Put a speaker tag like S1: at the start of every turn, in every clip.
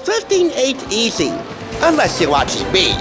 S1: thrifting ain't easy, unless you're watching me.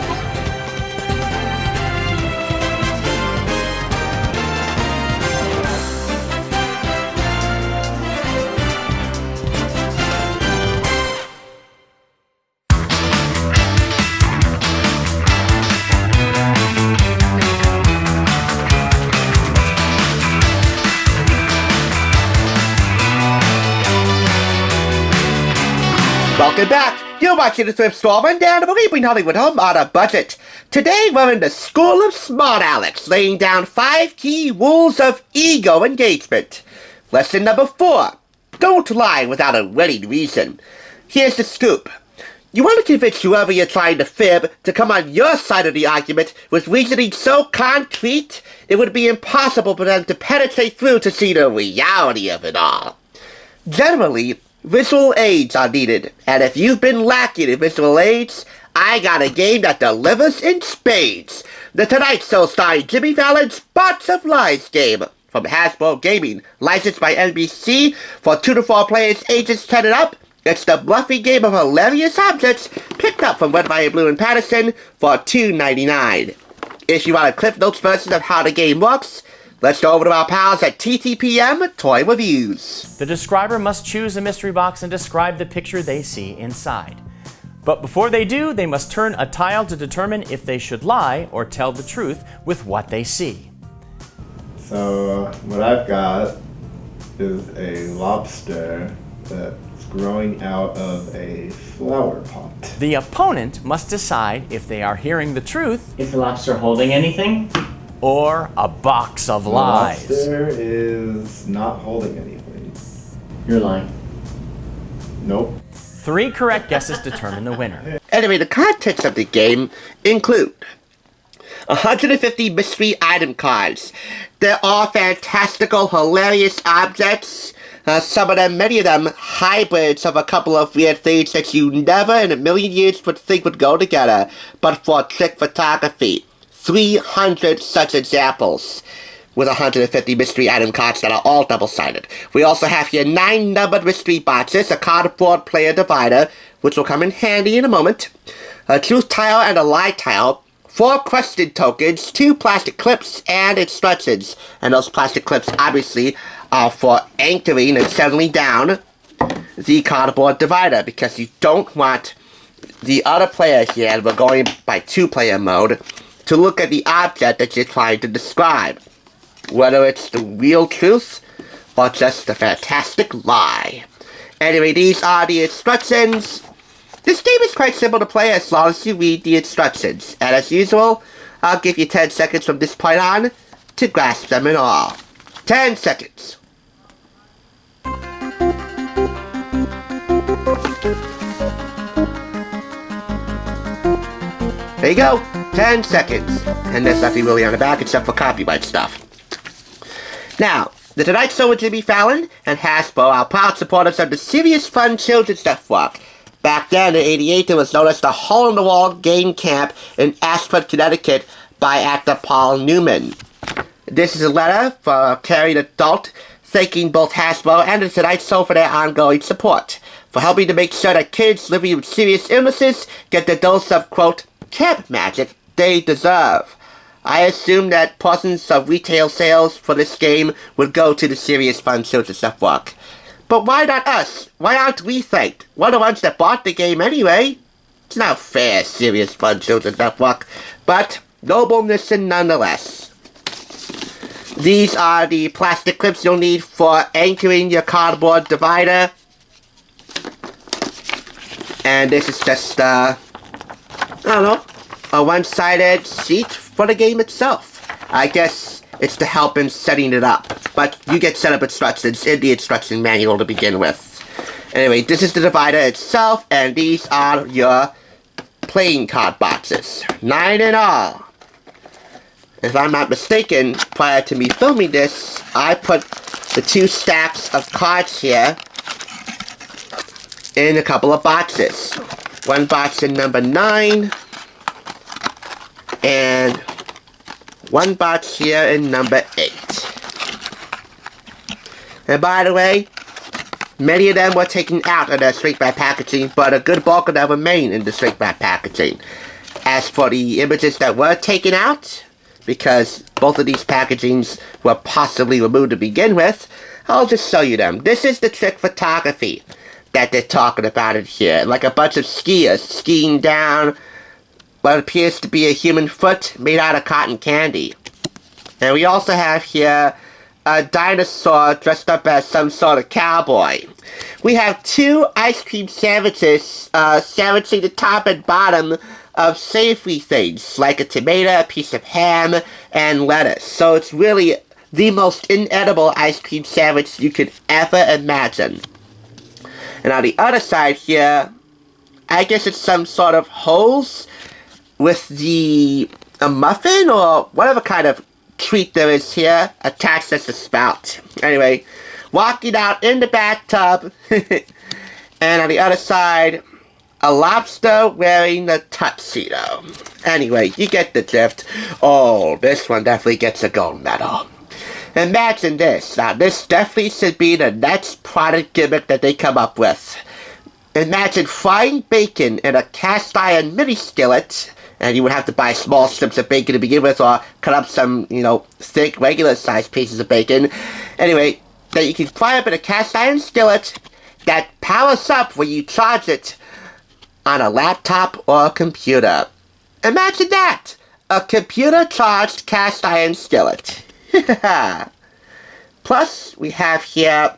S1: Welcome back! You're watching the Thrift Store Rundown, where we bring Hollywood home on a budget. Today we're in the School of Smart-Alecs, laying down 5 key rules of ego engagement. Lesson number 4. Don't lie without a winning reason. Here's the scoop. You want to convince whoever you're trying to fib to come on your side of the argument with reasoning so concrete, it would be impossible for them to penetrate through to see the reality of it all. Generally, visual aids are needed, and if you've been lacking in visual aids, I got a game that delivers in spades. The Tonight Show starring Jimmy Fallon's Bots of Lies game from Hasbro Gaming, licensed by NBC for 2 to 4 players ages 10 and up. It's the bluffing game of hilarious objects picked up from Red, White, Blue, and Patterson for $2.99. If you want a Cliff Notes version of how the game works, let's go over to our pals at TTPM Toy Reviews.
S2: The describer must choose a mystery box and describe the picture they see inside. But before they do, they must turn a tile to determine if they should lie or tell the truth with what they see.
S3: So what I've got is a lobster that's growing out of a flower pot.
S2: The opponent must decide if they are hearing the truth.
S4: Is the lobster holding anything?
S2: Or a box of lies.
S3: The lobster is not holding anything.
S4: You're lying.
S3: Nope.
S2: 3 correct guesses determine the winner.
S1: Anyway, the contents of the game include 150 mystery item cards. They're all fantastical, hilarious objects. Many of them, hybrids of a couple of weird things that you never in a million years would think would go together, but for trick photography. 300 such examples with 150 mystery item cards that are all double-sided. We also have here 9 numbered mystery boxes, a cardboard player divider, which will come in handy in a moment, a truth tile and a lie tile, 4 question tokens, 2 plastic clips, and instructions. And those plastic clips obviously are for anchoring and settling down the cardboard divider, because you don't want the other player here, and we're going by 2-player mode, to look at the object that you're trying to describe, whether it's the real truth or just a fantastic lie. Anyway, these are the instructions. This game is quite simple to play as long as you read the instructions, and as usual, I'll give you 10 seconds from this point on to grasp them in all. 10 seconds. There you go. 10 seconds. And there's nothing really on the back except for copyright stuff. Now, the Tonight Show with Jimmy Fallon and Hasbro are proud supporters of the Serious Fun Children's Network. Back then, in '88, it was known as the Hole-in-the-Wall Game Camp in Ashford, Connecticut by actor Paul Newman. This is a letter for a caring adult thanking both Hasbro and the Tonight Show for their ongoing support, for helping to make sure that kids living with serious illnesses get the dose of, quote, camp magic they deserve. I assume that portions of retail sales for this game would go to the Serious Fun Children's Network. But why not us? Why aren't we thanked? We're the ones that bought the game anyway. It's not fair, Serious Fun Children's Network, but nobleness nonetheless. These are the plastic clips you'll need for anchoring your cardboard divider. And this is just, I don't know, a one-sided sheet for the game itself. I guess it's to help in setting it up, but you get setup instructions in the instruction manual to begin with. Anyway, this is the divider itself, and these are your playing card boxes. 9 in all. If I'm not mistaken, prior to me filming this, I put the 2 stacks of cards here in a couple of boxes. One box in number 9, and one box here in number 8. And by the way, Many of them were taken out of their shrink-wrap packaging, but a good bulk of them remain in the shrink-wrap packaging. As for the images that were taken out, because both of these packagings were possibly removed to begin with, I'll just show you them. This is the trick photography that they're talking about in here. Like a bunch of skiers skiing down what appears to be a human foot made out of cotton candy. And we also have here a dinosaur dressed up as some sort of cowboy. We have 2 ice cream sandwiches sandwiching the top and bottom of savory things, like a tomato, a piece of ham, and lettuce. So it's really the most inedible ice cream sandwich you could ever imagine. And on the other side here, I guess it's some sort of holes with a muffin or whatever kind of treat there is here attached as a spout. Anyway, walking out in the bathtub, and on the other side, a lobster wearing a tuxedo. Anyway, you get the drift. Oh, this one definitely gets a gold medal. Imagine this. Now, this definitely should be the next product gimmick that they come up with. Imagine frying bacon in a cast iron mini skillet, and you would have to buy small strips of bacon to begin with, or cut up some, thick, regular-sized pieces of bacon. Anyway, that you can fry up in a cast iron skillet that powers up when you charge it on a laptop or a computer. Imagine that! A computer-charged cast iron skillet. Plus, we have here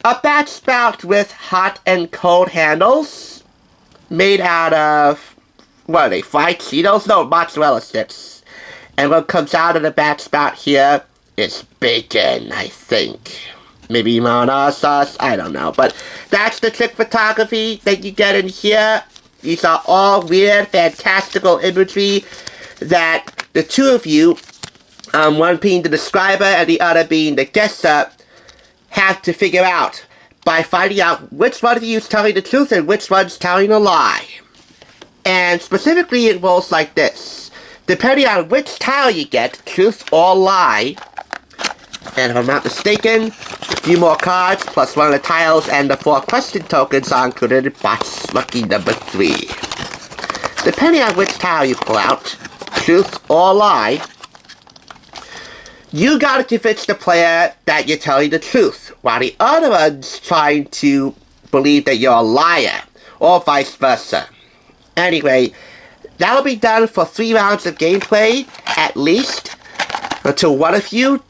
S1: a bat spout with hot and cold handles made out of, what are they, fried Cheetos? No, mozzarella sticks. And what comes out of the bat spout here is bacon, I think. Maybe marinara sauce, I don't know. But that's the trick photography that you get in here. These are all weird, fantastical imagery that the two of you, one being the describer and the other being the guesser, have to figure out by finding out which one of you is telling the truth and which one's telling a lie. And specifically it rolls like this. Depending on which tile you get, truth or lie, and if I'm not mistaken, a few more cards plus one of the tiles and the 4 question tokens are included in box lucky number 3. Depending on which tile you pull out, truth or lie, you gotta convince the player that you're telling the truth, while the other one's trying to believe that you're a liar, or vice versa. Anyway, that'll be done for 3 rounds of gameplay, at least, until one of you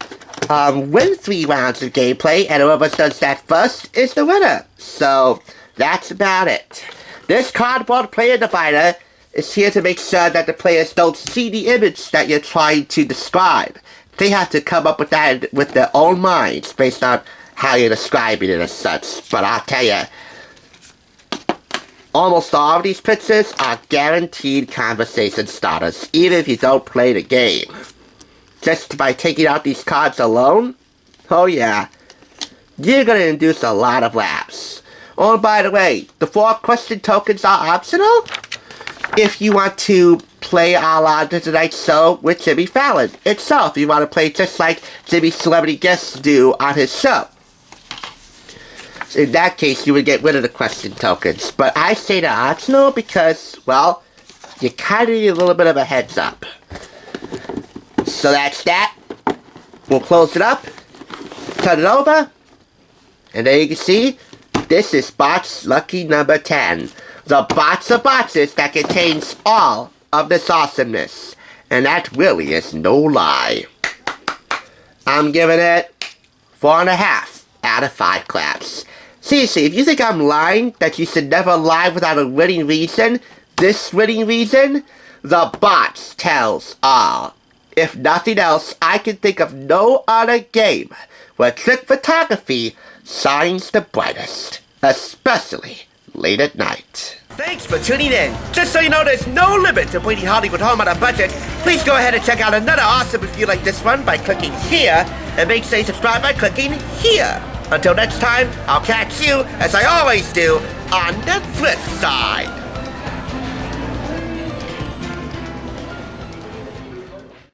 S1: win 3 rounds of gameplay, and whoever does that first is the winner. So, that's about it. This cardboard player divider is here to make sure that the players don't see the image that you're trying to describe. They have to come up with that with their own minds, based on how you're describing it as such. But I'll tell you, almost all of these pictures are guaranteed conversation starters, even if you don't play the game. Just by taking out these cards alone, oh yeah, you're gonna induce a lot of laughs. Oh, and by the way, the 4 question tokens are optional if you want to play a la The Tonight Show with Jimmy Fallon itself. You want to play just like Jimmy's celebrity guests do on his show. So in that case, you would get rid of the question tokens. But I say they're optional because, well, you kind of need a little bit of a heads up. So that's that. We'll close it up, turn it over, and there you can see, this is box lucky number 10. The box of boxes that contains all of this awesomeness. And that really is no lie. I'm giving it 4.5 out of 5 claps. Seriously, if you think I'm lying, that you should never lie without a winning reason, this winning reason, the box tells all. If nothing else, I can think of no other game where trick photography shines the brightest, especially late at night. Thanks for tuning in. Just so you know, there's no limit to bringing Hollywood home on a budget. Please go ahead and check out another awesome review like this one by clicking here, and make sure you subscribe by clicking here. Until next time, I'll catch you, as I always do, on the flip side.